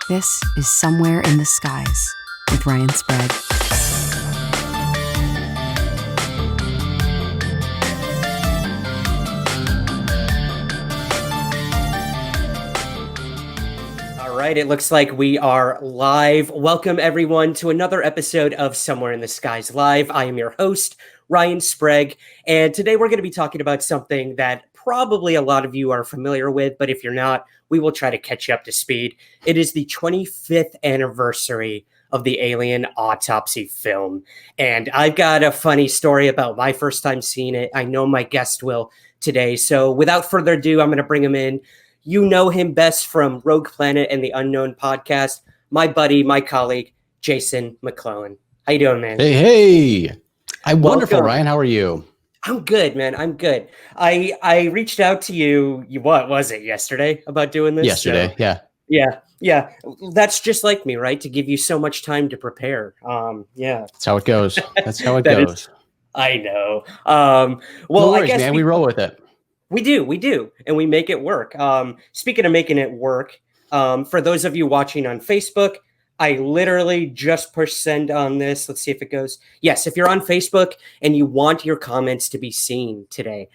This is Somewhere in the Skies with Ryan Sprague. All right, it looks like we are live. Welcome, everyone, to another episode of Somewhere in the Skies Live. I am your host, Ryan Sprague, and today we're going to be talking about something that probably a lot of you are familiar with, but if you're not, we will try to catch you up to speed. It is the 25th anniversary of the Alien Autopsy film, and I've got a funny story about my first time seeing it. I know my guest will today, so without further ado, I'm going to bring him in. You know him best from Rogue Planet and the Unknown podcast. My buddy, my colleague, Jason McClellan. How you doing, man? Hey. I'm wonderful, Welcome. Ryan. How are you? I'm good, man. I'm good. I reached out to you, what was it, yesterday, about doing this? Yesterday, So, yeah. That's just like me, right? To give you so much time to prepare. Yeah. That's how it goes. That's how it That goes. I know. No worries, I guess man. We roll with it. We do, and we make it work. Speaking of making it work, for those of you watching on Facebook, I literally just pushed send on this. Let's see if it goes. Yes, if you're on Facebook and you want your comments to be seen today,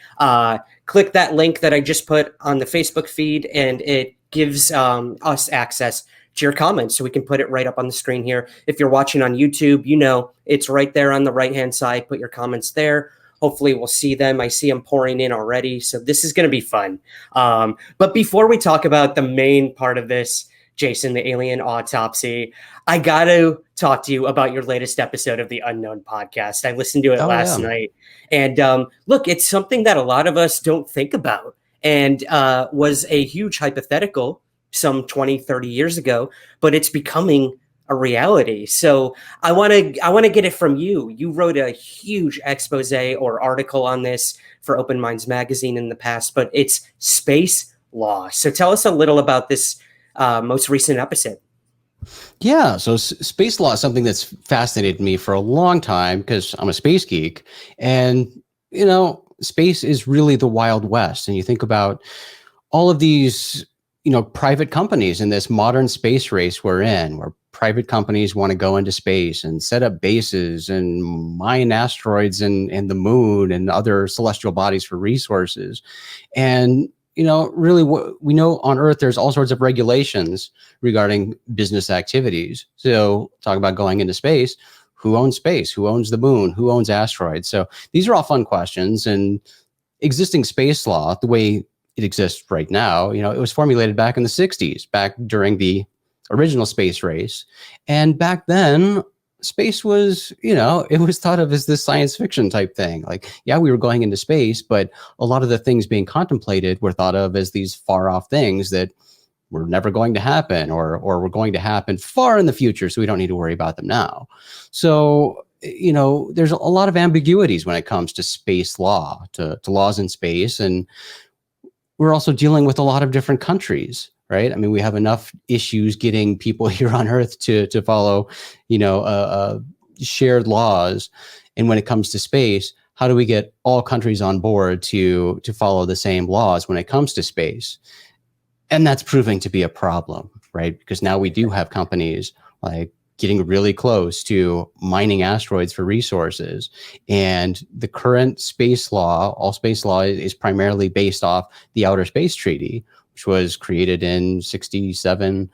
click that link that I just put on the Facebook feed, and it gives us access to your comments, so we can put it right up on the screen here. If you're watching on YouTube, you know it's right there on the right-hand side. Put your comments there. Hopefully we'll see them. I see them pouring in already. So this is going to be fun. But before we talk about the main part of this, Jason, the Alien Autopsy, I got to talk to you about your latest episode of the Unknown podcast. I listened to it last night. And look, it's something that a lot of us don't think about, and was a huge hypothetical some 20, 30 years ago, but it's becoming a reality. So I want to get it from you. You wrote a huge expose or article on this for Open Minds magazine in the past, but it's space law. So tell us a little about this most recent episode. Yeah, so space law is something that's fascinated me for a long time because I'm a space geek, and you know, space is really the Wild West. And you think about all of these, private companies in this modern space race we're in, where private companies want to go into space and set up bases and mine asteroids and the moon and other celestial bodies for resources. And, really what we know on Earth, there's all sorts of regulations regarding business activities. So talk about going into space. Who owns space? Who owns the moon? Who owns asteroids? So these are all fun questions. And existing space law, the way it exists right now, it was formulated back in the 60s, back during the original space race. And back then, space was, it was thought of as this science fiction type thing. Like, yeah, we were going into space, but a lot of the things being contemplated were thought of as these far off things that were never going to happen, or were going to happen far in the future. So we don't need to worry about them now. So, there's a lot of ambiguities when it comes to space law, to laws in space. And we're also dealing with a lot of different countries, right? I mean, we have enough issues getting people here on Earth to follow, shared laws. And when it comes to space, how do we get all countries on board to follow the same laws when it comes to space? And that's proving to be a problem, right? Because now we do have companies like getting really close to mining asteroids for resources. And the current space law, all space law, is primarily based off the Outer Space Treaty, which was created in 1967.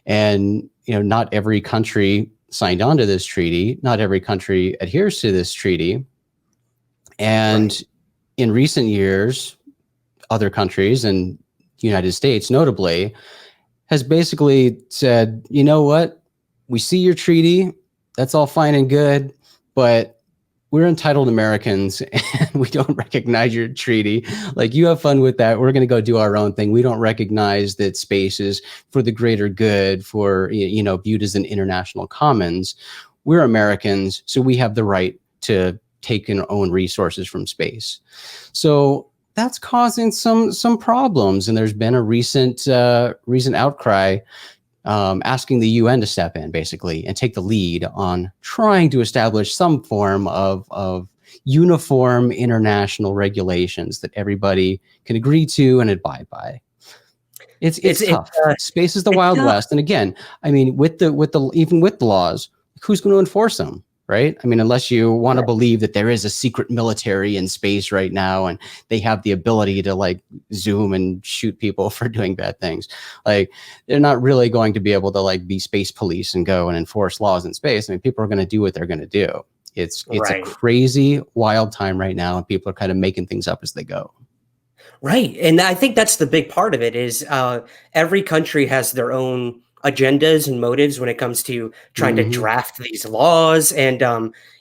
And, not every country signed on to this treaty. Not every country adheres to this treaty. And in recent years, other countries, and the United States notably, has basically said, you know what? We see your treaty. That's all fine and good, but we're entitled Americans and we don't recognize your treaty. Like, you have fun with that. We're going to go do our own thing. We don't recognize that space is for the greater good, for, viewed as an international commons. We're Americans, so we have the right to take and own resources from space. So that's causing some problems. And there's been a recent outcry asking the UN to step in, basically, and take the lead on trying to establish some form of uniform international regulations that everybody can agree to and abide by. It's tough. Space is the Wild West. And again, I mean, even with the laws, who's going to enforce them? Right. I mean, unless you want to believe that there is a secret military in space right now and they have the ability to like zoom and shoot people for doing bad things. Like they're not really going to be able to like be space police and go and enforce laws in space. I mean, people are going to do what they're going to do. It's a crazy, wild time right now. And people are kind of making things up as they go. Right. And I think that's the big part of it is every country has their own agendas and motives when it comes to trying to draft these laws. And,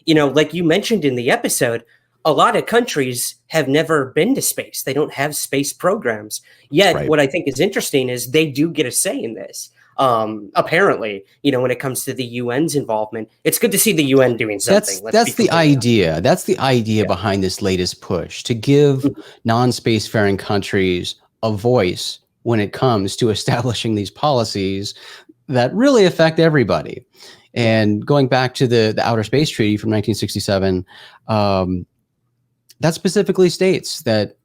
like you mentioned in the episode, a lot of countries have never been to space. They don't have space programs. Yet what I think is interesting is they do get a say in this. Apparently, when it comes to the UN's involvement, it's good to see the UN doing something. That's the idea. That's the idea behind this latest push to give non-spacefaring countries a voice when it comes to establishing these policies that really affect everybody. And going back to the Outer Space Treaty from 1967, that specifically states that,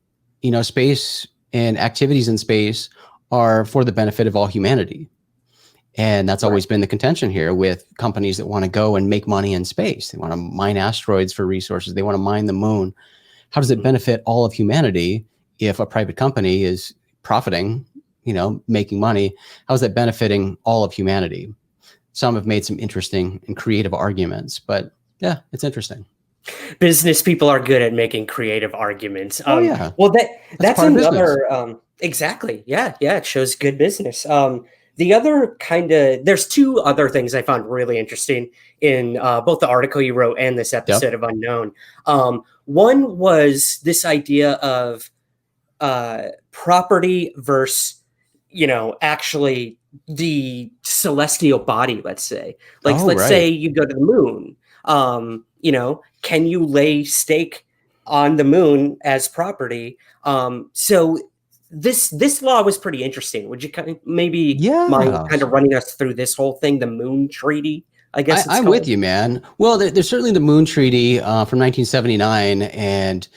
space and activities in space are for the benefit of all humanity. And that's always been the contention here with companies that want to go and make money in space. They want to mine asteroids for resources. They want to mine the moon. How does it benefit all of humanity if a private company is profiting, making money? How is that benefiting all of humanity? Some have made some interesting and creative arguments, but yeah, it's interesting. Business people are good at making creative arguments. Yeah. Well, that's another, exactly. Yeah. It shows good business. The other there's two other things I found really interesting in both the article you wrote and this episode of Unknown. One was this idea of property versus, actually the celestial body, let's say. Let's say you go to the moon. Can you lay stake on the moon as property? So this law was pretty interesting. Would you mind kind of running us through this whole thing, the Moon Treaty? I guess I'm with you, man. Well, there's certainly the Moon Treaty from 1979, and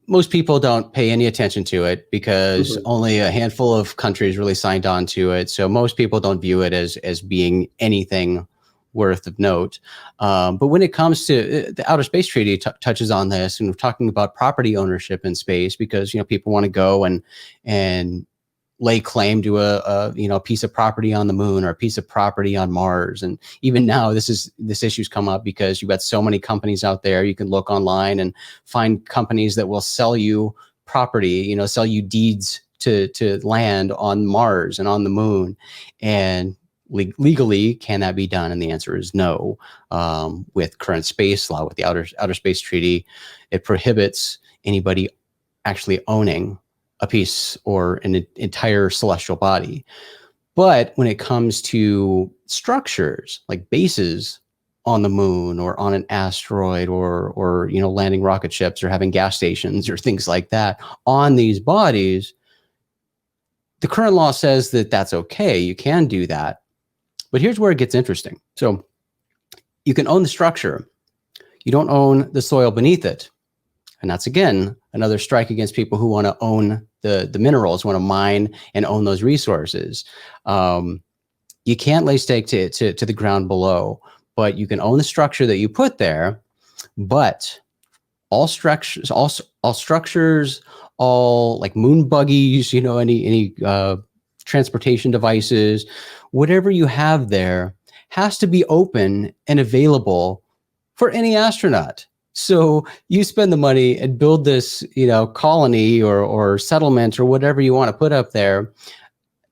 most people don't pay any attention to it because only a handful of countries really signed on to it. So most people don't view it as being anything worth of note. But when it comes to the Outer Space Treaty touches on this, and we're talking about property ownership in space because, people want to go and lay claim to a piece of property on the moon or a piece of property on Mars. And even now this issue's come up because you've got so many companies out there. You can look online and find companies that will sell you property, sell you deeds to land on Mars and on the moon. And legally, can that be done? And the answer is no. With current space law, with the Outer Space Treaty, it prohibits anybody actually owning a piece or an entire celestial body. But when it comes to structures like bases on the moon or on an asteroid or landing rocket ships or having gas stations or things like that on these bodies, the current law says that that's okay. You can do that. But here's where it gets interesting. So you can own the structure. You don't own the soil beneath it. And that's, again, another strike against people who want to own the minerals, want to mine and own those resources. You can't lay stake to the ground below, but you can own the structure that you put there. But all structures, all like moon buggies, any transportation devices, whatever you have there has to be open and available for any astronaut. So you spend the money and build this, colony or settlement or whatever you want to put up there.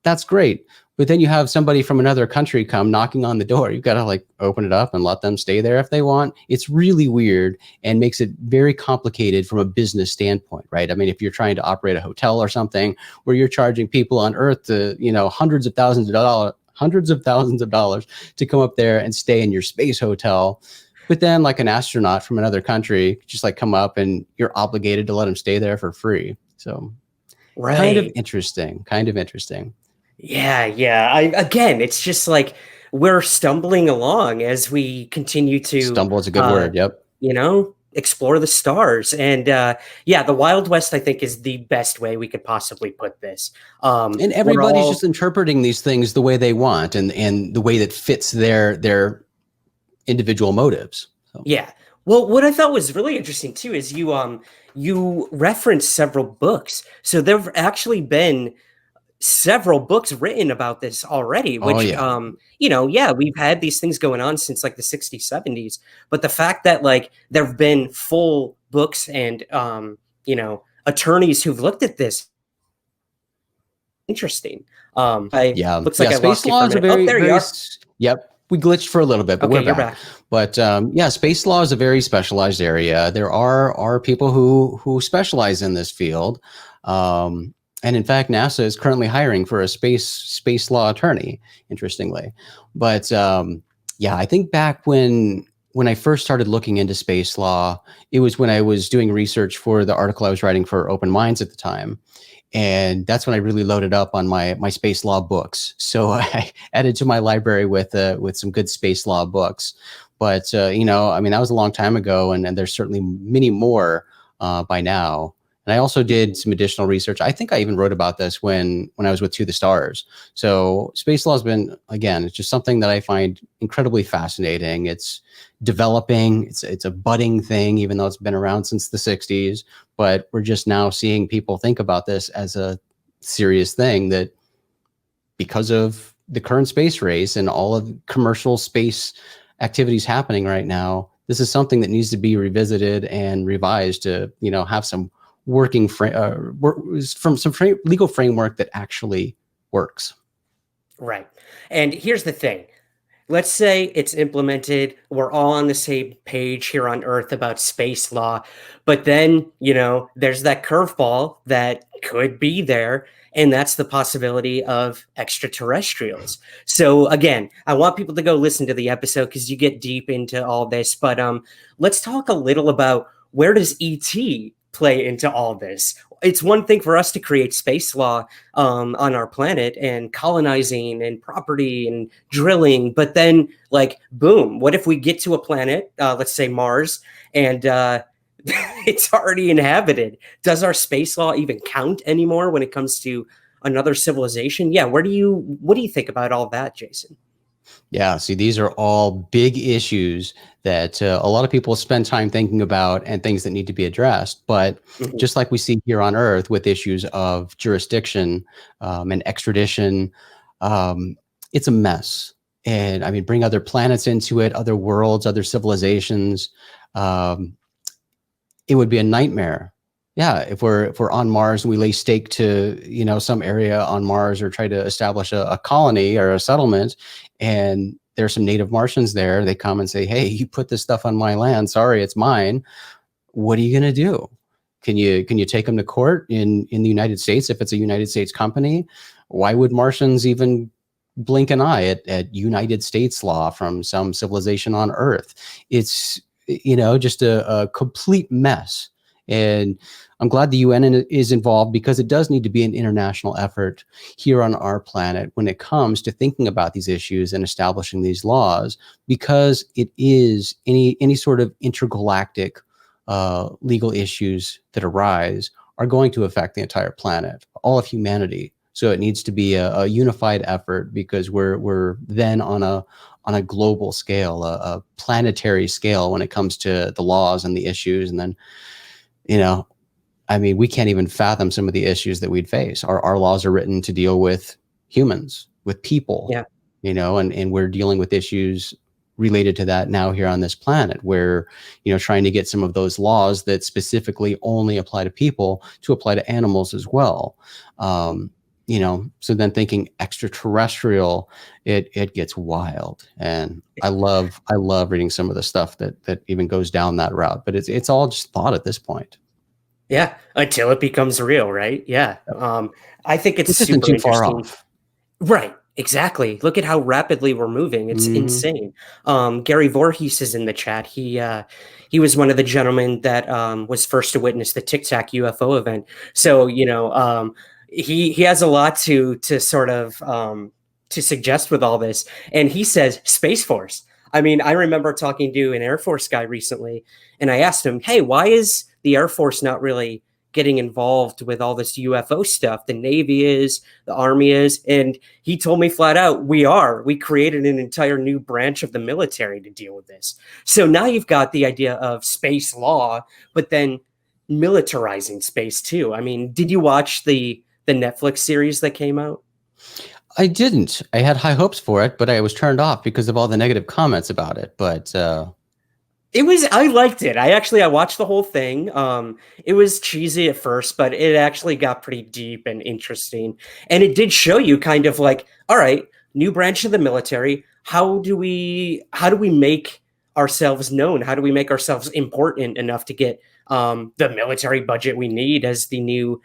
That's great. But then you have somebody from another country come knocking on the door. You've got to open it up and let them stay there if they want. It's really weird and makes it very complicated from a business standpoint, right? I mean, if you're trying to operate a hotel or something where you're charging people on Earth to, hundreds of thousands of dollars to come up there and stay in your space hotel. But then an astronaut from another country just come up and you're obligated to let them stay there for free. So kind of interesting. Yeah. Again, it's just we're stumbling along as we continue to stumble is a good word. Yep. explore the stars. And yeah, the Wild West, I think, is the best way we could possibly put this. And everybody's just interpreting these things the way they want, and the way that fits their individual motives. So. Yeah. Well, what I thought was really interesting too is you referenced several books. So there've actually been several books written about this already, which we've had these things going on since like the 60s, 70s. But the fact that like there've been full books and attorneys who've looked at this, interesting. Looks like I space lost you for a laws are minute. very, there you are. Yep. We glitched for a little bit, but Okay, we're back. But space law is a very specialized area. There are people who specialize in this field. And in fact, NASA is currently hiring for a space law attorney, interestingly. But I think back when I first started looking into space law, it was when I was doing research for the article I was writing for Open Minds at the time. And that's when I really loaded up on my space law books. So I added to my library with some good space law books. But that was a long time ago, and there's certainly many more by now. And I also did some additional research. I think I even wrote about this when I was with To the Stars. So space law has been, again, it's just something that I find incredibly fascinating. It's developing. It's a budding thing, even though it's been around since the 60s. But we're just now seeing people think about this as a serious thing, that because of the current space race and all of the commercial space activities happening right now, this is something that needs to be revisited and revised to, have some working legal framework that actually works. Right. And here's the thing. Let's say it's implemented. We're all on the same page here on Earth about space law. But then, there's that curveball that could be there. And that's the possibility of extraterrestrials. So again, I want people to go listen to the episode because you get deep into all this. But let's talk a little about, where does ET play into all this? It's one thing for us to create space law on our planet and colonizing and property and drilling, but then like, boom, what if we get to a planet, let's say Mars, and it's already inhabited? Does our space law even count anymore when it comes to another civilization? Yeah. What do you think about all that, Jason? Yeah, see, these are all big issues that a lot of people spend time thinking about, and things that need to be addressed. But just like we see here on Earth with issues of jurisdiction and extradition, it's a mess. And I mean, bring other planets into it, other worlds, other civilizations. It would be a nightmare. Yeah, if we're on Mars and we lay stake to some area on Mars, or try to establish a colony or a settlement, and there's some native Martians there, they come and say, "Hey, you put this stuff on my land. Sorry, it's mine." What are you going to do? Can you take them to court in the United States if it's a United States company? Why would Martians even blink an eye at United States law from some civilization on Earth? It's just a complete mess. And I'm glad the UN is involved, because it does need to be an international effort here on our planet when it comes to thinking about these issues and establishing these laws, because it is any sort of intergalactic legal issues that arise are going to affect the entire planet, all of humanity. So it needs to be a unified effort, because we're then on a global scale, a planetary scale when it comes to the laws and the issues. And then, we can't even fathom some of the issues that we'd face. Our laws are written to deal with humans, with people, and we're dealing with issues related to that now here on this planet, where, trying to get some of those laws that specifically only apply to people to apply to animals as well. So then thinking extraterrestrial, it gets wild. And I love reading some of the stuff that even goes down that route, but it's all just thought at this point. Yeah, until it becomes real, right? Yeah. I think it's This super isn't too far interesting. off. Right. Exactly. Look at how rapidly we're moving. It's insane. Gary Voorhees is in the chat. He was one of the gentlemen that was first to witness the Tic Tac UFO event. So, he has a lot to sort of to suggest with all this. And he says Space Force. I mean, I remember talking to an Air Force guy recently, and I asked him, hey, why is the Air Force not really getting involved with all this UFO stuff? The Navy is, the Army is. And he told me flat out, we are. We created an entire new branch of the military to deal with this. So now you've got the idea of space law, but then militarizing space too. I mean, did you watch the Netflix series that came out? I didn't. I had high hopes for it, but I was turned off because of all the negative comments about it. But I liked it. I watched the whole thing. It was cheesy at first, but it actually got pretty deep and interesting. And it did show you kind of like, all right, new branch of the military. How do we make ourselves known? How do we make ourselves important enough to get the military budget we need as the new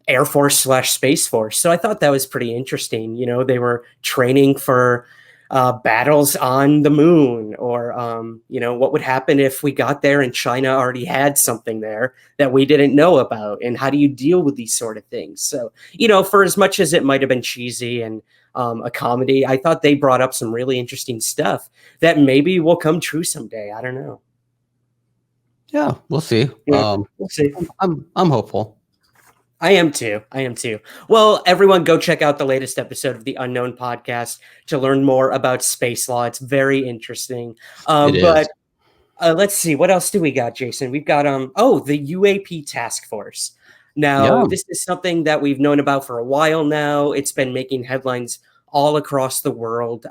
Air Force / Space Force? So I thought that was pretty interesting. You know, they were training for battles on the moon, or you know, what would happen if we got there and China already had something there that we didn't know about, and how do you deal with these sort of things? So, you know, for as much as it might have been cheesy and a comedy, I thought they brought up some really interesting stuff that maybe will come true someday. I don't know. yeah, we'll see. Yeah, we'll see. I'm hopeful. I am too. Well, everyone go check out the latest episode of the Unknown podcast to learn more about space law. It's very interesting. But let's see. What else do we got, Jason? We've got, the UAP Task Force. Now, This is something that we've known about for a while now. It's been making headlines all across the world.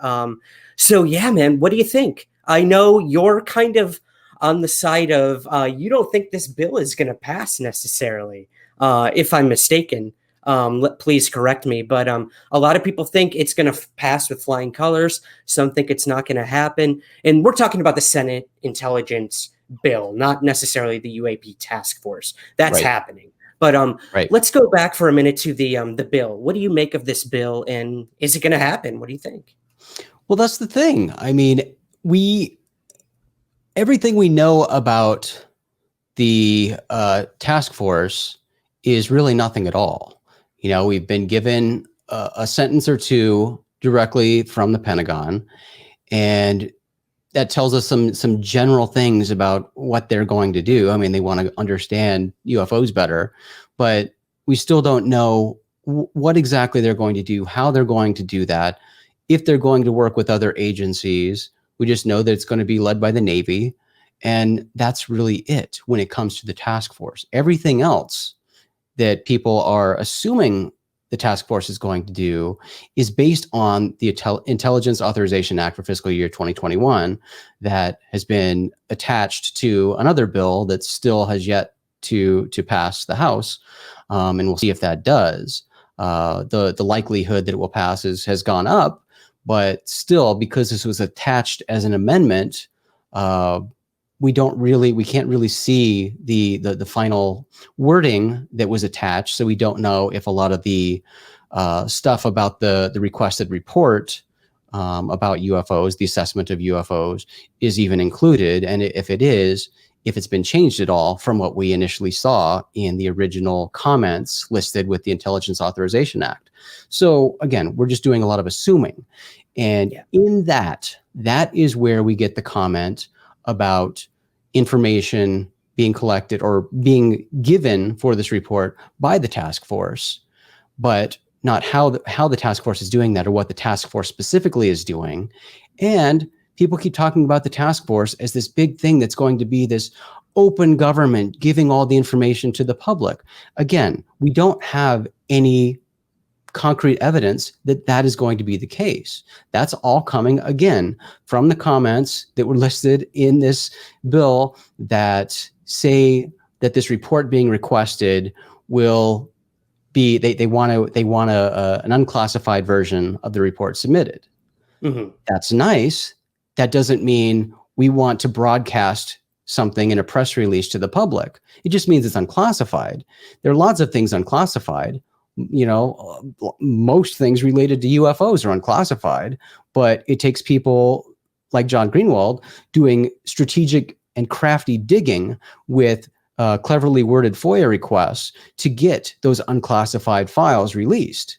So, yeah, man, what do you think? I know you're kind of on the side of you don't think this bill is going to pass necessarily. If I'm mistaken, please correct me. But a lot of people think it's going to pass with flying colors. Some think it's not going to happen. And we're talking about the Senate Intelligence Bill, not necessarily the UAP Task Force. That's happening. But let's go back for a minute to the bill. What do you make of this bill, and is it going to happen? What do you think? Well, that's the thing. I mean, everything we know about the task force is really nothing at all. You know, we've been given a sentence or two directly from the Pentagon, and that tells us some general things about what they're going to do. I mean, they want to understand UFOs better, but we still don't know what exactly they're going to do, how they're going to do that, if they're going to work with other agencies. We just know that it's going to be led by the Navy, and that's really it when it comes to the task force. Everything else that people are assuming the task force is going to do is based on the Intelligence Authorization Act for fiscal year 2021 that has been attached to another bill that still has yet to pass the House. And we'll see if that does. The likelihood that it will pass has gone up, but still, because this was attached as an amendment, we can't really see the final wording that was attached. So we don't know if a lot of the stuff about the requested report about UFOs, the assessment of UFOs, is even included. And if it is, if it's been changed at all from what we initially saw in the original comments listed with the Intelligence Authorization Act. So again, we're just doing a lot of assuming. And in that is where we get the comment about information being collected or being given for this report by the task force, but not how the task force is doing that or what the task force specifically is doing. And people keep talking about the task force as this big thing that's going to be this open government giving all the information to the public. Again, we don't have any concrete evidence that is going to be the case. That's all coming, again, from the comments that were listed in this bill that say that this report being requested will be, they want an unclassified version of the report submitted. Mm-hmm. That's nice. That doesn't mean we want to broadcast something in a press release to the public. It just means it's unclassified. There are lots of things unclassified. You know, most things related to UFOs are unclassified, but it takes people like John Greenwald doing strategic and crafty digging with cleverly worded FOIA requests to get those unclassified files released.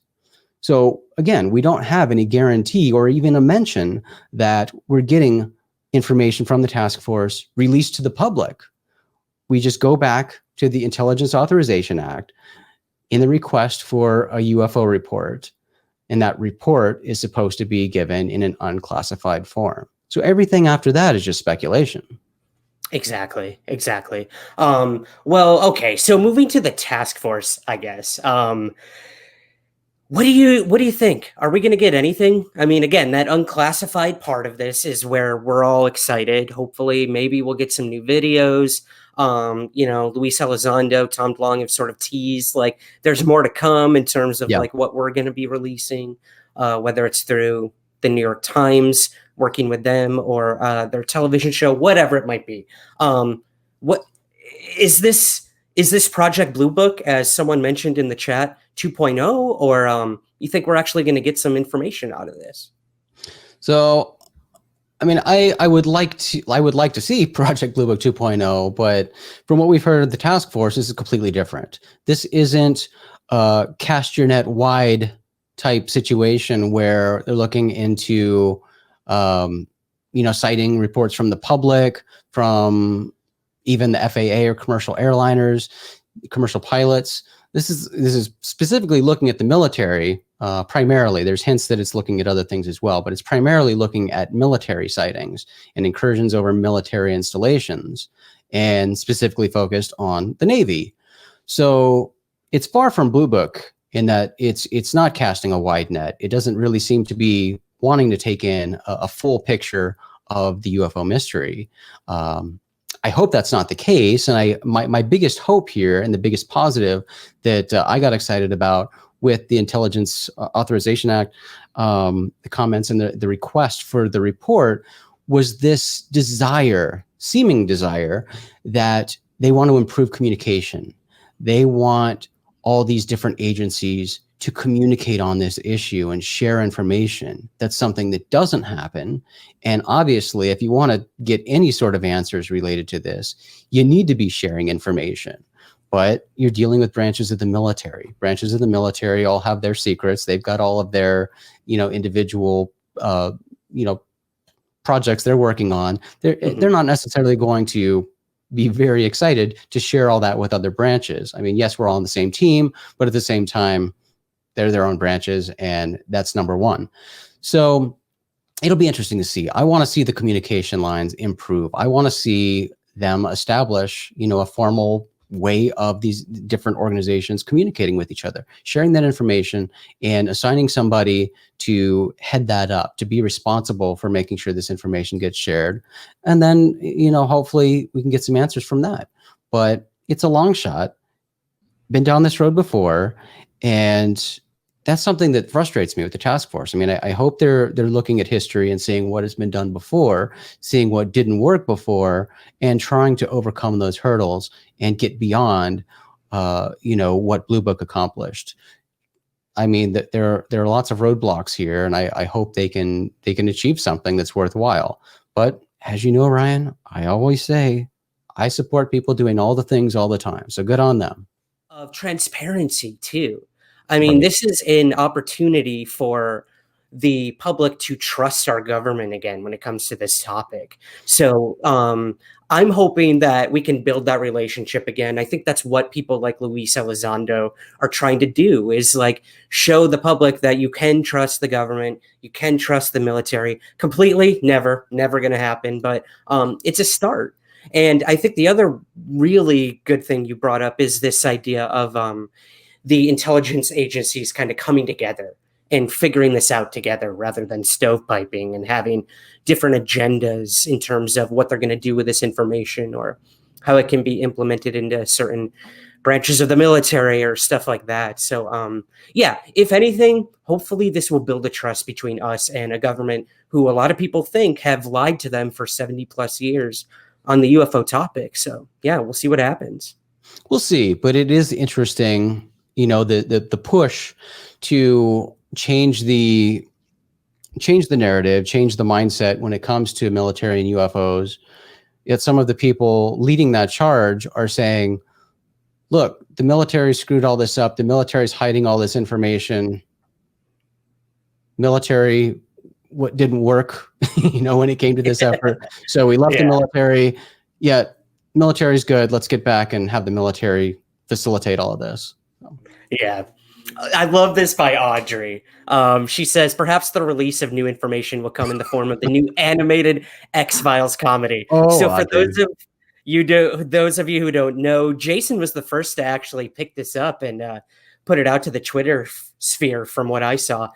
So again, we don't have any guarantee or even a mention that we're getting information from the task force released to the public. We just go back to the Intelligence Authorization Act in the request for a UFO report, and that report is supposed to be given in an unclassified form. So everything after that is just speculation. Exactly. Well, okay. So moving to the task force, I guess. What do you think? Are we going to get anything? I mean, again, that unclassified part of this is where we're all excited. Hopefully, maybe we'll get some new videos. Luis Elizondo, Tom DeLonge have sort of teased like there's more to come in terms of like what we're going to be releasing, whether it's through the New York Times, working with them, or their television show, whatever it might be. What is this? Is this Project Blue Book, as someone mentioned in the chat, 2.0, or you think we're actually going to get some information out of this? So, I mean, I would like to see Project Blue Book 2.0, but from what we've heard of the task force, this is completely different. This isn't a cast your net wide type situation where they're looking into, citing reports from the public, from even the FAA or commercial airliners, commercial pilots. This is specifically looking at the military primarily. There's hints that it's looking at other things as well, but it's primarily looking at military sightings and incursions over military installations, and specifically focused on the Navy. So it's far from Blue Book in that it's not casting a wide net. It doesn't really seem to be wanting to take in a full picture of the UFO mystery. I hope that's not the case. And my biggest hope here, and the biggest positive that I got excited about with the Intelligence Authorization Act, the comments and the request for the report, was this seeming desire that they want to improve communication. They want all these different agencies to communicate on this issue and share information. That's something that doesn't happen. And obviously, if you want to get any sort of answers related to this, you need to be sharing information. But you're dealing with branches of the military. Branches of the military all have their secrets. They've got all of their, individual, projects they're working on. They're not necessarily going to be very excited to share all that with other branches. I mean, yes, we're all on the same team, but at the same time, they're their own branches, and that's number one. So it'll be interesting to see. I want to see the communication lines improve. I want to see them establish, a formal way of these different organizations communicating with each other, sharing that information, and assigning somebody to head that up, to be responsible for making sure this information gets shared. And then, hopefully we can get some answers from that. But it's a long shot. Been down this road before, and that's something that frustrates me with the task force. I mean, I hope they're looking at history and seeing what has been done before, seeing what didn't work before, and trying to overcome those hurdles and get beyond, what Blue Book accomplished. I mean, that there are lots of roadblocks here, and I hope they can achieve something that's worthwhile. But as you know, Ryan, I always say I support people doing all the things all the time. So good on them. Of transparency too. I mean, this is an opportunity for the public to trust our government again when it comes to this topic. So I'm hoping that we can build that relationship again. I think that's what people like Luis Elizondo are trying to do, is like show the public that you can trust the government, you can trust the military. Completely, never going to happen, but it's a start. And I think the other really good thing you brought up is this idea of the intelligence agencies kind of coming together and figuring this out together rather than stovepiping and having different agendas in terms of what they're going to do with this information or how it can be implemented into certain branches of the military or stuff like that. So, if anything, hopefully this will build a trust between us and a government who a lot of people think have lied to them for 70 plus years on the UFO topic. So, we'll see what happens. We'll see, but it is interesting, the push to change the narrative, change the mindset when it comes to military and UFOs. Yet some of the people leading that charge are saying, look, the military screwed all this up. The military is hiding all this information. Military what didn't work, when it came to this effort. So we left the Yeah. military. Yeah, military is good. Let's get back and have the military facilitate all of this. Yeah. I love this by Audrey. She says, perhaps the release of new information will come in the form of the new animated X-Files comedy. Oh, So for Audrey. those of you who don't know, Jason was the first to actually pick this up and put it out to the Twitter sphere from what I saw.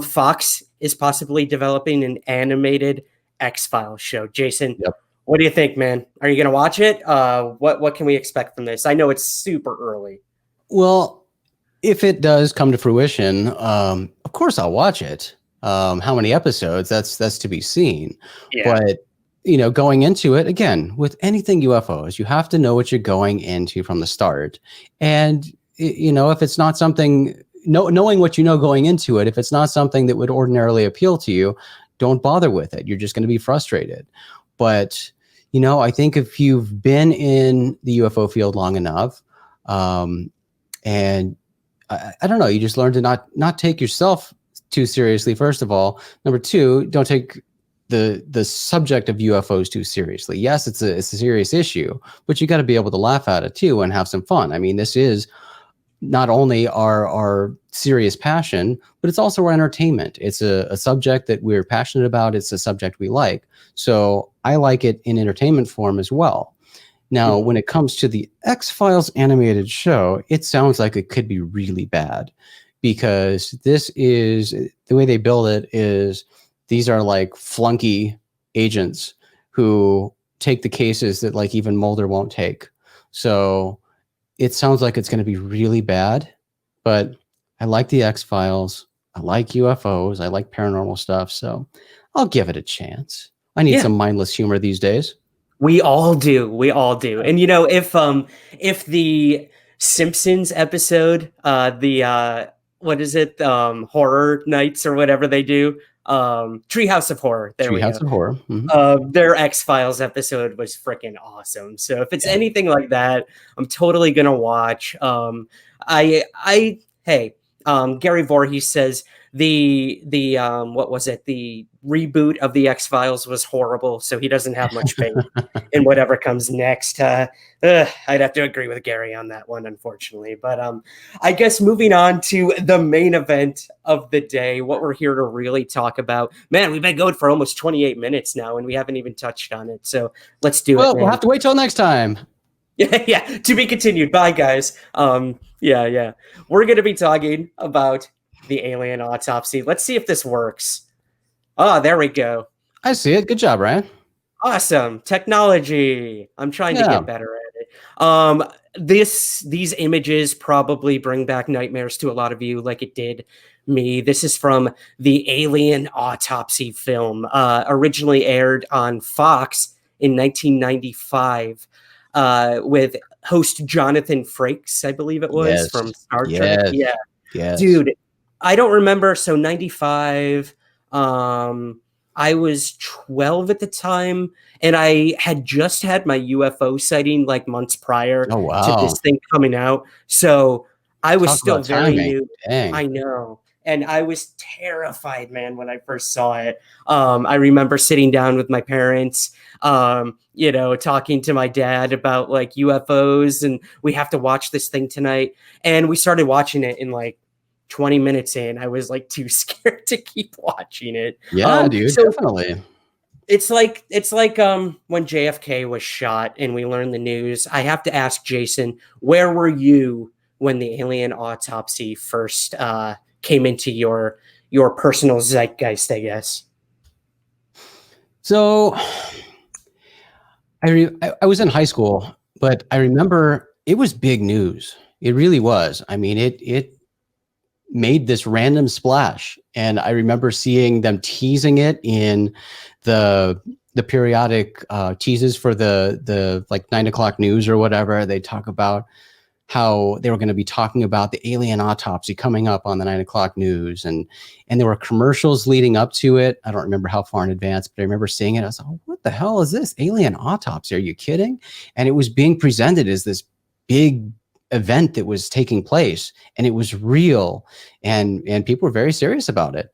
Fox is possibly developing an animated X-Files show. Jason, Yep. What do you think, man? Are you going to watch it? What can we expect from this? I know it's super early. Well, if it does come to fruition, of course I'll watch it. How many episodes? That's to be seen. Yeah. But going into it, again, with anything UFOs, you have to know what you're going into from the start. And if it's not something, knowing what going into it, if it's not something that would ordinarily appeal to you, don't bother with it. You're just going to be frustrated. But I think if you've been in the UFO field long enough, and I don't know, you just learn to not take yourself too seriously, first of all. Number two, don't take the subject of UFOs too seriously. Yes, it's a serious issue, but you got to be able to laugh at it too and have some fun. I mean, this is not only our serious passion, but it's also our entertainment. It's a subject that we're passionate about. It's a subject we like. So I like it in entertainment form as well. Now, when it comes to the X-Files animated show, it sounds like it could be really bad, because this is the way they build it is these are like flunky agents who take the cases that like even Mulder won't take. So it sounds like it's going to be really bad, but I like the X-Files. I like UFOs. I like paranormal stuff. So I'll give it a chance. I need some mindless humor these days. We all do. And if the Simpsons episode, what is it? Horror Nights or whatever they do. Treehouse of Horror. Treehouse of Horror. Mm-hmm. Their X-Files episode was freaking awesome. So if it's anything like that, I'm totally gonna watch. Gary Voorhees says the what was it? The reboot of the X-Files was horrible, so he doesn't have much faith in whatever comes next. I'd have to agree with Gary on that one, unfortunately. But I guess moving on to the main event of the day, what we're here to really talk about. Man, we've been going for almost 28 minutes now, and we haven't even touched on it. So let's do it. Well, we'll have to wait till next time. Yeah, to be continued. Bye, guys. We're going to be talking about the Alien Autopsy. Let's see if this works. Oh, there we go. I see it. Good job, Ryan. Awesome. Technology. I'm trying to get better at it. These images probably bring back nightmares to a lot of you like it did me. This is from the Alien Autopsy film, originally aired on Fox in 1995. With host Jonathan Frakes, I believe it was, from Star Trek. Yeah. Dude, I don't remember. So 95, I was 12 at the time, and I had just had my UFO sighting like months prior to this thing coming out. So I was still very new. Dang. I know. And I was terrified, man, when I first saw it. I remember sitting down with my parents, talking to my dad about like UFOs, and we have to watch this thing tonight. And we started watching it in like 20 minutes in. I was like too scared to keep watching it. Yeah, dude, so definitely. It's like when JFK was shot and we learned the news. I have to ask Jason, where were you when the Alien Autopsy first came into your personal zeitgeist, I guess? So I was in high school, but I remember it was big news. It really was. I mean, it made this random splash, and I remember seeing them teasing it in the periodic teases for the like 9 o'clock news or whatever. They talk about how they were going to be talking about the Alien Autopsy coming up on the 9 o'clock news. And there were commercials leading up to it. I don't remember how far in advance, but I remember seeing it. I was like, oh, what the hell is this? Alien Autopsy? Are you kidding? And it was being presented as this big event that was taking place, and it was real. And people were very serious about it.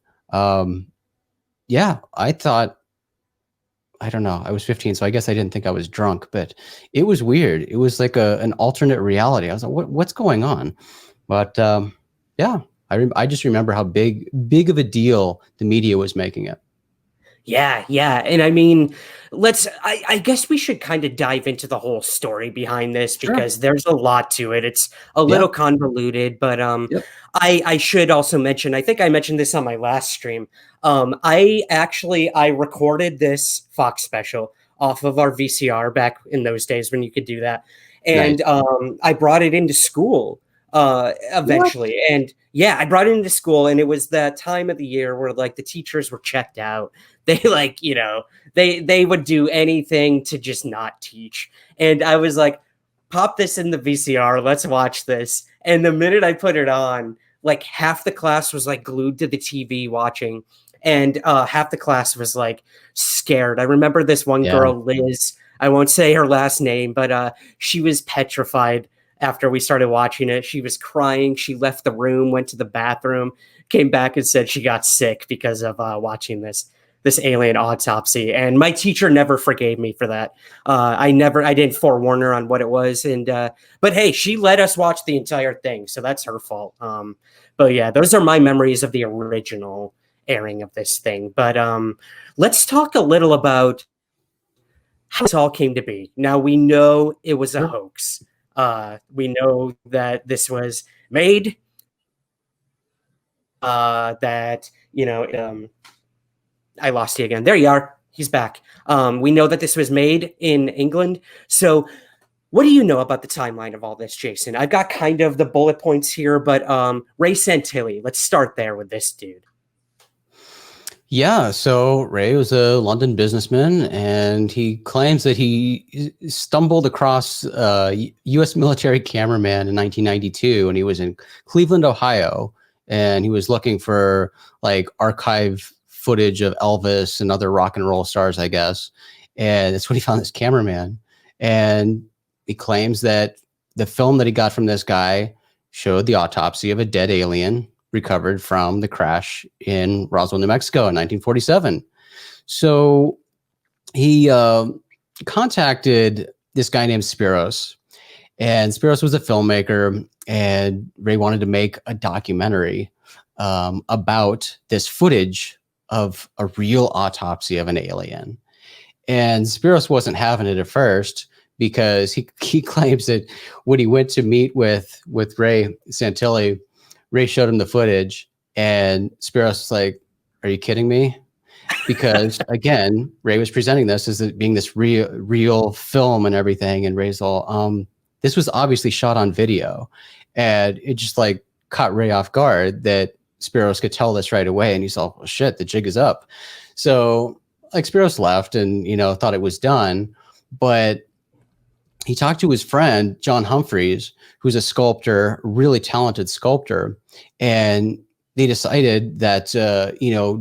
yeah, I thought, I don't know, I was 15, so I guess I didn't think I was drunk, but it was weird. It was like an alternate reality. I was like, what's going on? But yeah, I just remember how big of a deal the media was making it. Yeah, yeah. And I mean, I guess we should kind of dive into the whole story behind this Sure. because there's a lot to it. It's a Yeah. little convoluted, but Yep. I should also mention, I think I mentioned this on my last stream. I recorded this Fox special off of our VCR back in those days when you could do that. Nice. And I brought it into school eventually. What? And yeah, I brought it into school, and it was that time of the year where like the teachers were checked out. They like, they would do anything to just not teach. And I was like, pop this in the VCR, let's watch this. And the minute I put it on, like half the class was like glued to the TV watching, and half the class was like scared. I remember this one Yeah. girl, Liz, I won't say her last name, but she was petrified after we started watching it. She was crying. She left the room, went to the bathroom, came back and said she got sick because of watching this Alien Autopsy. And my teacher never forgave me for that. I didn't forewarn her on what it was. And but hey, she let us watch the entire thing, so that's her fault. But yeah, those are my memories of the original airing of this thing. But let's talk a little about how this all came to be. Now we know it was a hoax. We know that this was made. That I lost you again. There you are. He's back. We know that this was made in England. So what do you know about the timeline of all this, Jason? I've got kind of the bullet points here, but Ray Santilli, let's start there with this dude. Yeah, so Ray was a London businessman, and he claims that he stumbled across a U.S. military cameraman in 1992, and he was in Cleveland, Ohio, and he was looking for like archive footage of Elvis and other rock and roll stars, I guess. And that's when he found this cameraman. And he claims that the film that he got from this guy showed the autopsy of a dead alien recovered from the crash in Roswell, New Mexico in 1947. So he contacted this guy named Spiros, and Spiros was a filmmaker, and Ray wanted to make a documentary about this footage of a real autopsy of an alien. And Spiros wasn't having it at first because he claims that when he went to meet with Ray Santilli, Ray showed him the footage, and Spiros was like, "Are you kidding me?" Because again, Ray was presenting this as it being this real film and everything, and Ray's all, this was obviously shot on video, and it just like caught Ray off guard that Spiros could tell this right away, and he's all, well, "Shit, the jig is up." So like Spiros left and thought it was done, but he talked to his friend John Humphreys, who's a sculptor, really talented sculptor, and they decided that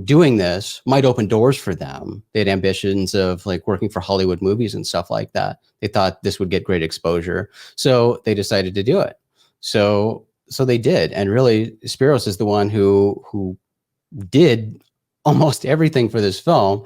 doing this might open doors for them. They had ambitions of like working for Hollywood movies and stuff like that. They thought this would get great exposure, so they decided to do it. So they did, and really, Spiros is the one who did almost everything for this film.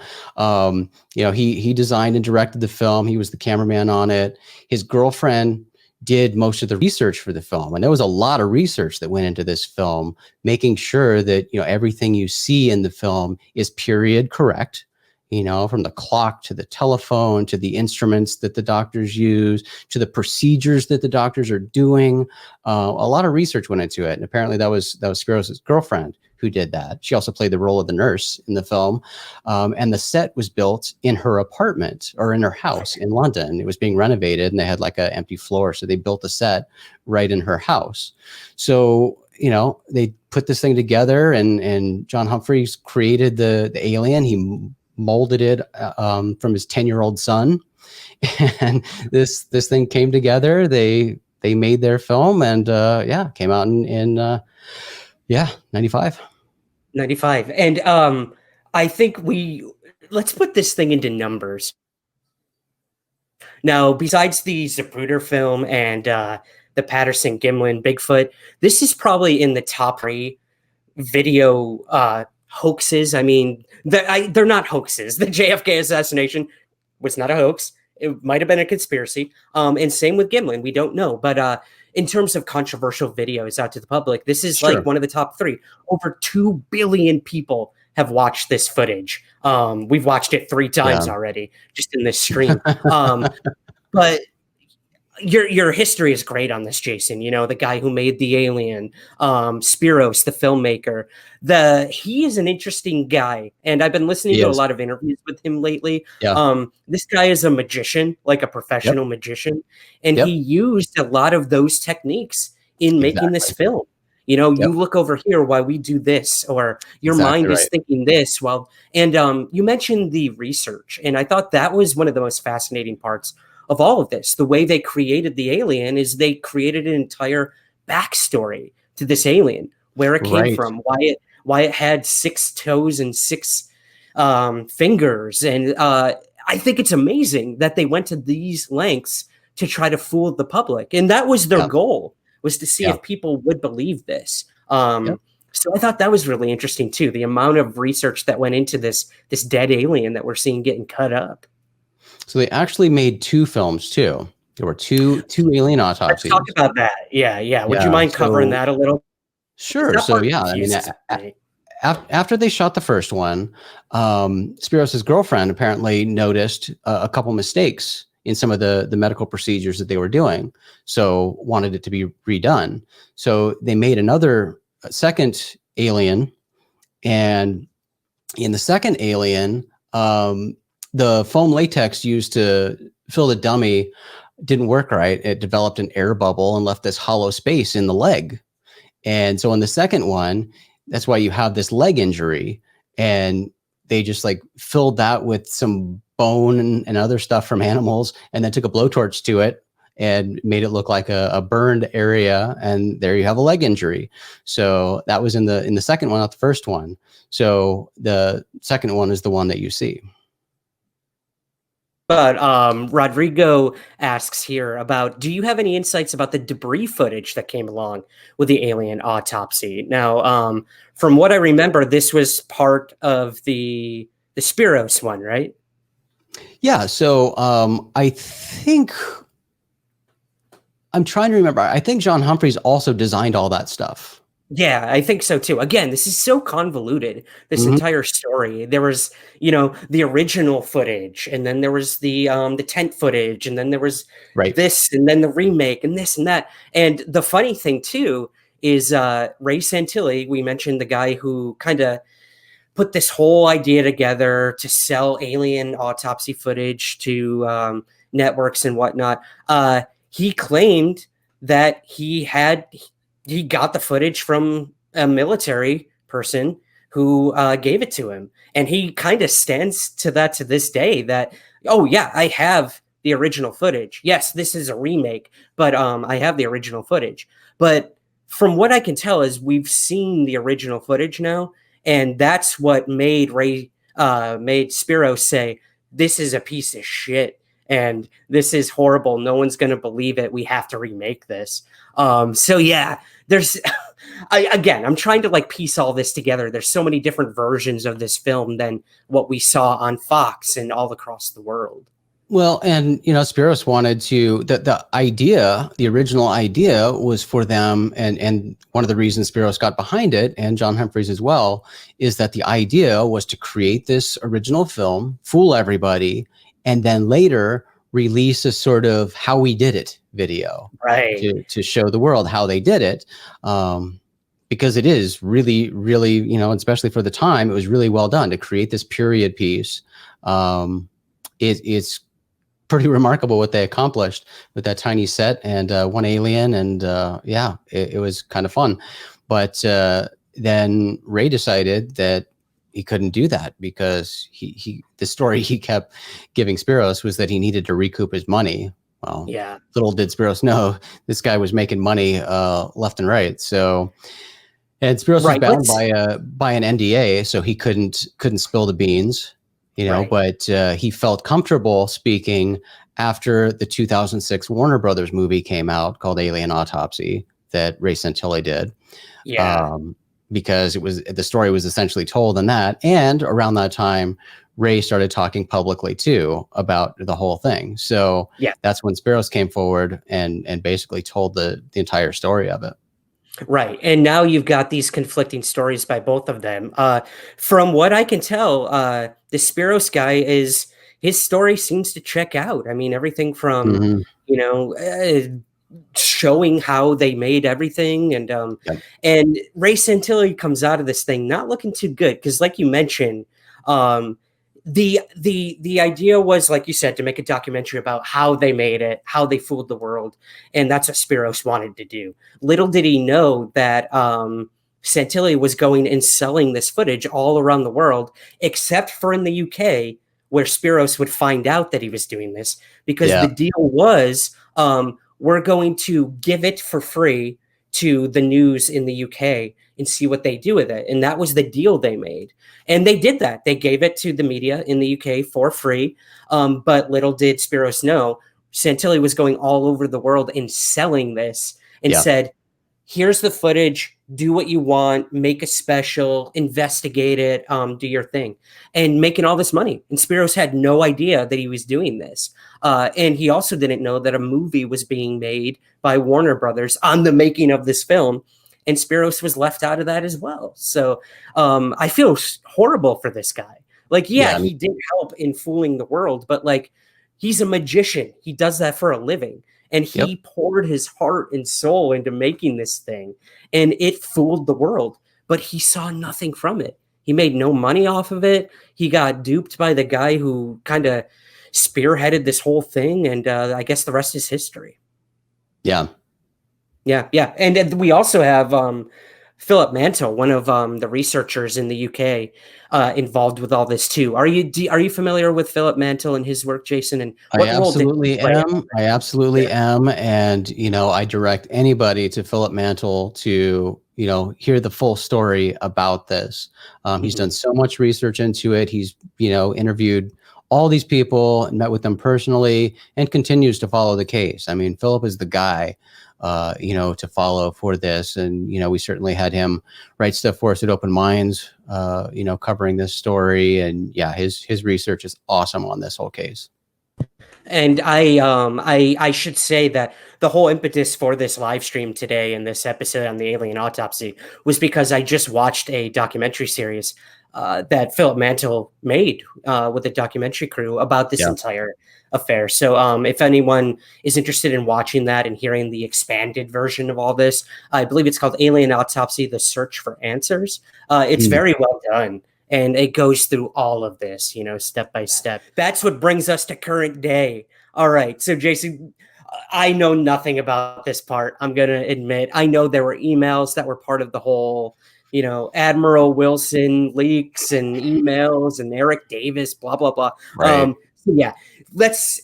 He designed and directed the film. He was the cameraman on it. His girlfriend did most of the research for the film, and there was a lot of research that went into this film, making sure that everything you see in the film is period correct. From the clock to the telephone to the instruments that the doctors use to the procedures that the doctors are doing. A lot of research went into it, and apparently that was Spiros' girlfriend who did that. She also played the role of the nurse in the film, and the set was built in her apartment or in her house in London. It was being renovated, and they had like an empty floor, so they built a set right in her house. So they put this thing together, and John Humphreys created the alien. He molded it from his 10-year-old son, and this thing came together. They made their film, and came out in 95. 95. And I think let's put this thing into numbers. Now, besides the Zapruder film and the Patterson Gimlin Bigfoot, this is probably in the top 3 video hoaxes. I mean, they're not hoaxes. The JFK assassination was not a hoax. It might have been a conspiracy. And same with Gimlin. We don't know. But in terms of controversial videos out to the public, this is like one of the top 3. Over 2 billion people have watched this footage. We've watched it 3 times already, just in this stream. But your history is great on this, Jason. You know, the guy who made the Alien, Spiros, the filmmaker. He is an interesting guy, and I've been listening to a lot of interviews with him lately. This guy is a magician, like a professional magician, and he used a lot of those techniques in making this film. You know, you look over here while we do this, or your mind is thinking this. And you mentioned the research, and I thought that was one of the most fascinating parts of all of this. The way they created the alien is they created an entire backstory to this alien, where it came from, why it had 6 toes and 6 fingers. And I think it's amazing that they went to these lengths to try to fool the public. And that was their goal, was to see if people would believe this. So I thought that was really interesting too, the amount of research that went into this dead alien that we're seeing getting cut up. So they actually made 2 films too. There were two Alien Autopsies. Let's talk about that. Yeah. Would you mind covering that a little? Sure. So I mean, after they shot the first one, Spiros' girlfriend apparently noticed a couple mistakes in some of the medical procedures that they were doing, so wanted it to be redone. So they made a second Alien, and in the second Alien, the foam latex used to fill the dummy didn't work right. It developed an air bubble and left this hollow space in the leg. And so in the second one, that's why you have this leg injury. And they just like filled that with some bone and other stuff from animals, and then took a blowtorch to it and made it look like a burned area. And there you have a leg injury. So that was in the second one, not the first one. So the second one is the one that you see. But Rodrigo asks here about, do you have any insights about the debris footage that came along with the Alien Autopsy? Now, from what I remember, this was part of the Spiros one, right? Yeah. So I think, I'm trying to remember. I think John Humphreys also designed all that stuff. Yeah, I think so too. Again, this is so convoluted, this entire story. There was, the original footage, and then there was the tent footage, and then there was this, and then the remake, and this and that. And the funny thing too is Ray Santilli, we mentioned the guy who kind of put this whole idea together to sell Alien Autopsy footage to networks and whatnot. He claimed that he got the footage from a military person who gave it to him. And he kind of stands to that to this day, that, oh yeah, I have the original footage. Yes, this is a remake, but I have the original footage. But from what I can tell is we've seen the original footage now. And that's what made Spiros say, this is a piece of shit. And this is horrible. No one's going to believe it. We have to remake this. So yeah, there's, I'm trying to like piece all this together. There's so many different versions of this film than what we saw on Fox and all across the world. Well, and Spiros wanted to, the original idea was for them, and one of the reasons Spiros got behind it, and John Humphreys as well, is that the idea was to create this original film, fool everybody, and then later release a sort of how we did it video, right, to show the world how they did it, because it is really, really, especially for the time, it was really well done to create this period piece. It's pretty remarkable what they accomplished with that tiny set and one alien, and it was kind of fun. But then Ray decided that he couldn't do that because the story he kept giving Spiros was that he needed to recoup his money. Well, yeah. Little did Spiros know this guy was making money left and right. So, and Spiros was bound by an NDA, so he couldn't spill the beans, But he felt comfortable speaking after the 2006 Warner Brothers movie came out called Alien Autopsy that Ray Santilli did. Yeah. because the story was essentially told in that. And around that time, Ray started talking publicly too about the whole thing. So Yeah. that's when Spiros came forward and basically told the entire story of it. Right. And now you've got these conflicting stories by both of them. From what I can tell, the Spiros guy his story seems to check out. I mean, everything from, Mhm. Showing how they made everything. And Ray Santilli comes out of this thing not looking too good. Because like you mentioned, the idea was, like you said, to make a documentary about how they made it, how they fooled the world, and that's what Spiros wanted to do. Little did he know that Santilli was going and selling this footage all around the world, except for in the UK, where Spiros would find out that he was doing this, because the deal was, we're going to give it for free to the news in the UK and see what they do with it. And that was the deal they made. And they did that. They gave it to the media in the UK for free. But little did Spiros know, Santilli was going all over the world and selling this and said, here's the footage, do what you want, make a special, investigate it, do your thing, and making all this money. And Spiros had no idea that he was doing this. And he also didn't know that a movie was being made by Warner Brothers on the making of this film. And Spiros was left out of that as well. So I feel horrible for this guy. Like, he did help in fooling the world, but like, he's a magician. He does that for a living. And he poured his heart and soul into making this thing, and it fooled the world. But he saw nothing from it. He made no money off of it. He got duped by the guy who kind of spearheaded this whole thing, and I guess the rest is history. Yeah. And we also have Philip Mantle, one of the researchers in the UK, involved with all this too. Are you familiar with Philip Mantle and his work, Jason? And what I absolutely am. I absolutely am. And, I direct anybody to Philip Mantle to, hear the full story about this. He's done so much research into it. He's, interviewed all these people and met with them personally and continues to follow the case. I mean, Philip is the guy, to follow for this. And, we certainly had him write stuff for us at Open Minds, covering this story. And his research is awesome on this whole case. And I should say that the whole impetus for this live stream today and this episode on the Alien Autopsy was because I just watched a documentary series that Philip Mantle made with a documentary crew about this entire affair. So if anyone is interested in watching that and hearing the expanded version of all this, I believe it's called Alien Autopsy, The Search for Answers. It's very well done. And it goes through all of this, step by step. That's what brings us to current day. All right. So, Jason, I know nothing about this part. I'm going to admit, I know there were emails that were part of the whole, Admiral Wilson leaks and emails and Eric Davis, blah, blah, blah. Right.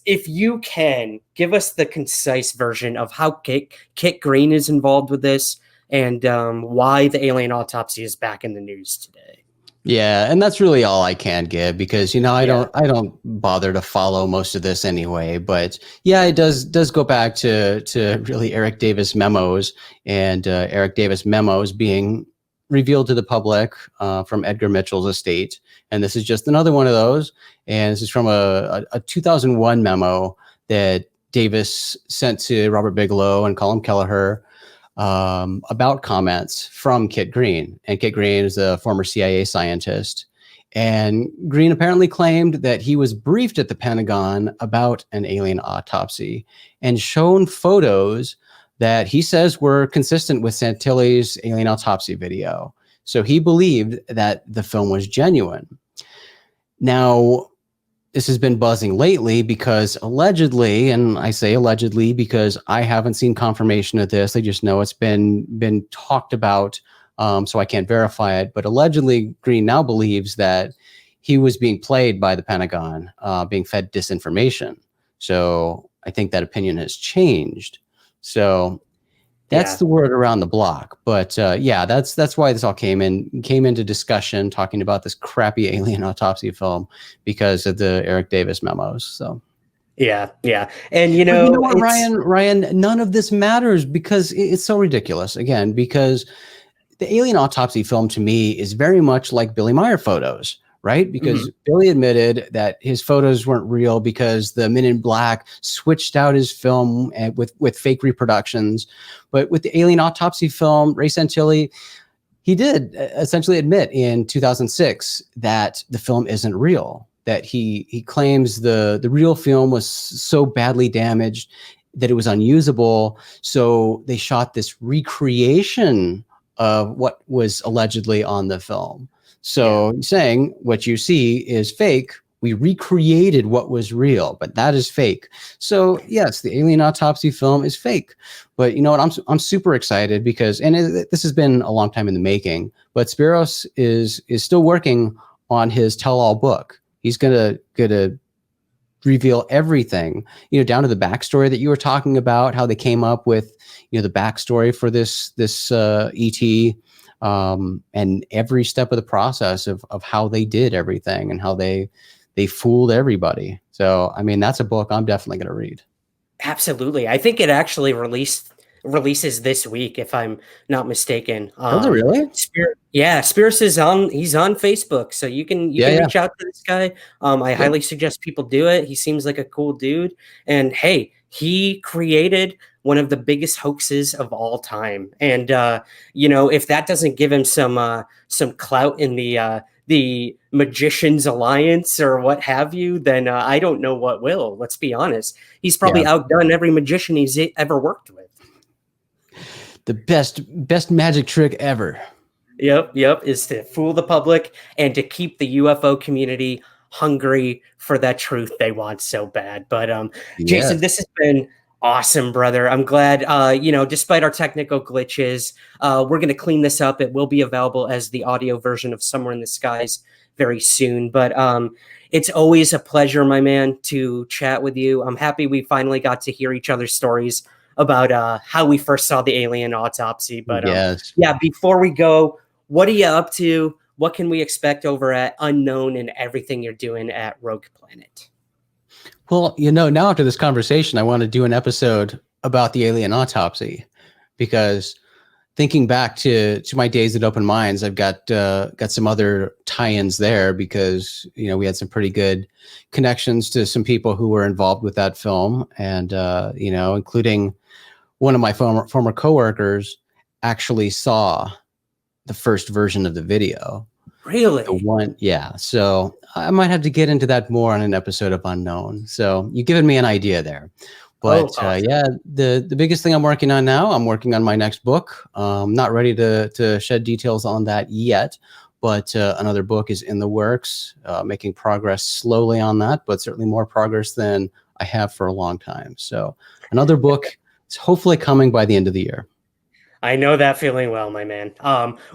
If you can, give us the concise version of how Kit Green is involved with this and why the Alien Autopsy is back in the news today. Yeah, and that's really all I can give because I don't bother to follow most of this anyway. But it does go back to really Eric Davis memos and Eric Davis memos being revealed to the public from Edgar Mitchell's estate. And this is just another one of those. And this is from a 2001 memo that Davis sent to Robert Bigelow and Colin Kelleher about comments from Kit Green. And Kit Green is a former CIA scientist. And Green apparently claimed that he was briefed at the Pentagon about an alien autopsy and shown photos that he says were consistent with Santilli's alien autopsy video. So he believed that the film was genuine. Now, this has been buzzing lately because allegedly, and I say allegedly because I haven't seen confirmation of this. I just know it's been talked about, so I can't verify it. But allegedly, Green now believes that he was being played by the Pentagon, being fed disinformation. So I think that opinion has changed. So that's the word around the block. But that's why this all came into discussion, talking about this crappy alien autopsy film because of the Eric Davis memos. So yeah. And you know what, Ryan, none of this matters because it's so ridiculous. Again, because the Alien Autopsy film to me is very much like Billy Meyer photos, right? Because Billy admitted that his photos weren't real because the Men in Black switched out his film with fake reproductions. But with the Alien Autopsy film, Ray Santilli, he did essentially admit in 2006 that the film isn't real, that he claims the real film was so badly damaged that it was unusable. So they shot this recreation of what was allegedly on the film. So he's saying what you see is fake. We recreated what was real, but that is fake. So yes, the Alien Autopsy film is fake. But you know what? I'm super excited because, and this has been a long time in the making, but Spiros is still working on his tell-all book. He's gonna reveal everything, you know, down to the backstory that you were talking about, how they came up with, you know, the backstory for this ET, and every step of the process of how they did everything and how they fooled everybody. So, I mean, that's a book I'm definitely going to read. Absolutely. I think it actually releases this week, if I'm not mistaken. Does it really? Spears is he's on Facebook, so you can reach out to this guy. I highly suggest people do it. He seems like a cool dude. And hey, he created one of the biggest hoaxes of all time. And you know, if that doesn't give him some clout in the Magicians Alliance or what have you, then I don't know what will. Let's be honest. He's probably outdone every magician he's ever worked with. The best magic trick ever. Yep, is to fool the public and to keep the UFO community hungry for that truth they want so bad. But Jason, this has been awesome, brother. I'm glad, you know, despite our technical glitches, we're going to clean this up. It will be available as the audio version of Somewhere in the Skies very soon. But it's always a pleasure, my man, to chat with you. I'm happy we finally got to hear each other's stories about how we first saw the Alien Autopsy. But before we go, what are you up to? What can we expect over at Unknown and everything you're doing at Rogue Planet? Well, you know, now after this conversation, I want to do an episode about the Alien Autopsy, because thinking back to my days at Open Minds, I've got some other tie-ins there because, you know, we had some pretty good connections to some people who were involved with that film, and you know, including one of my former coworkers actually saw the first version of the video. Really? The one, yeah. So I might have to get into that more on an episode of Unknown. So you've given me an idea there. But awesome. The biggest thing I'm working on now, I'm working on my next book. Not ready to shed details on that yet, but another book is in the works, making progress slowly on that, but certainly more progress than I have for a long time. So another book is hopefully coming by the end of the year. I know that feeling well, my man.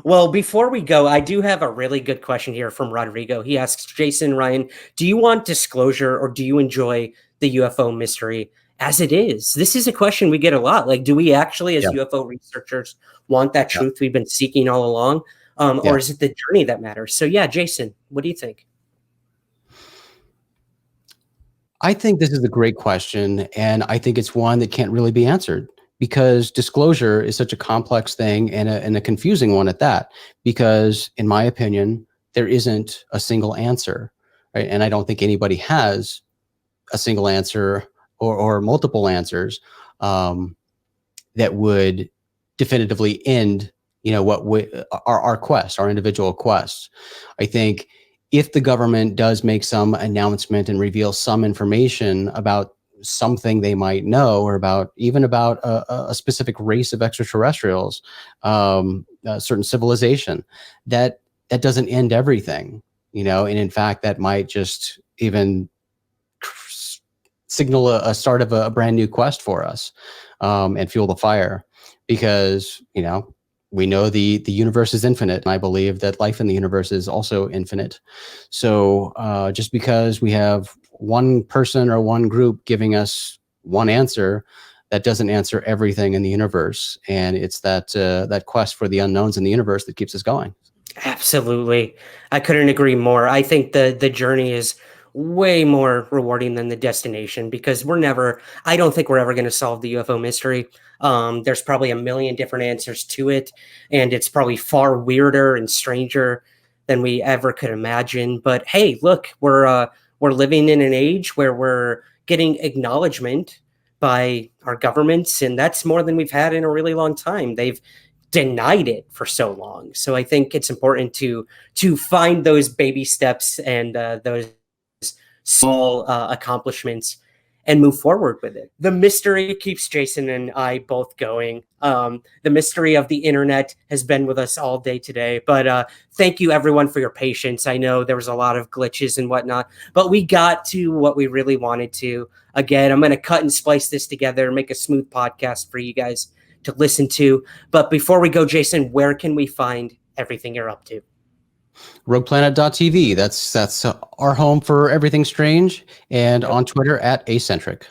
Well, before we go, I do have a really good question here from Rodrigo. He asks, Jason, Ryan, do you want disclosure or do you enjoy the UFO mystery as it is? This is a question we get a lot. Like, do we actually, as UFO researchers, want that truth we've been seeking all along? Or is it the journey that matters? So yeah, Jason, what do you think? I think this is a great question, and I think it's one that can't really be answered, because disclosure is such a complex thing and a confusing one at that, because in my opinion, there isn't a single answer, right? And I don't think anybody has a single answer or multiple answers that would definitively end, you know, our quest, our individual quests. I think if the government does make some announcement and reveal some information about something they might know, or even about a specific race of extraterrestrials, a certain civilization, that doesn't end everything, you know, and in fact, that might just even signal a start of a brand new quest for us, and fuel the fire, because, you know, we know the universe is infinite, and I believe that life in the universe is also infinite. So just because we have one person or one group giving us one answer, that doesn't answer everything in the universe. And it's that quest for the unknowns in the universe that keeps us going. Absolutely. I couldn't agree more. I think the journey is way more rewarding than the destination, because I don't think we're ever going to solve the UFO mystery. There's probably a million different answers to it, and it's probably far weirder and stranger than we ever could imagine. But hey, look, we're living in an age where we're getting acknowledgement by our governments, and that's more than we've had in a really long time. They've denied it for so long. So I think it's important to find those baby steps and those small accomplishments and move forward with it. The mystery keeps Jason and I both going. The mystery of the internet has been with us all day today, but thank you everyone for your patience. I know there was a lot of glitches and whatnot, but we got to what we really wanted to. Again, I'm going to cut and splice this together and make a smooth podcast for you guys to listen to. But before we go, Jason, where can we find everything you're up to? RoguePlanet.tv. That's our home for everything strange, and on Twitter at Acentric.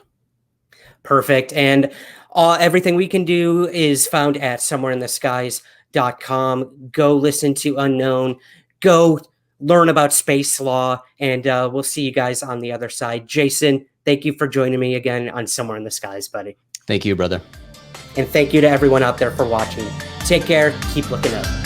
Perfect. And everything we can do is found at somewhereintheskies.com. Go listen to Unknown. Go learn about space law, and we'll see you guys on the other side. Jason, thank you for joining me again on Somewhere in the Skies, buddy. Thank you, brother. And thank you to everyone out there for watching. Take care. Keep looking up.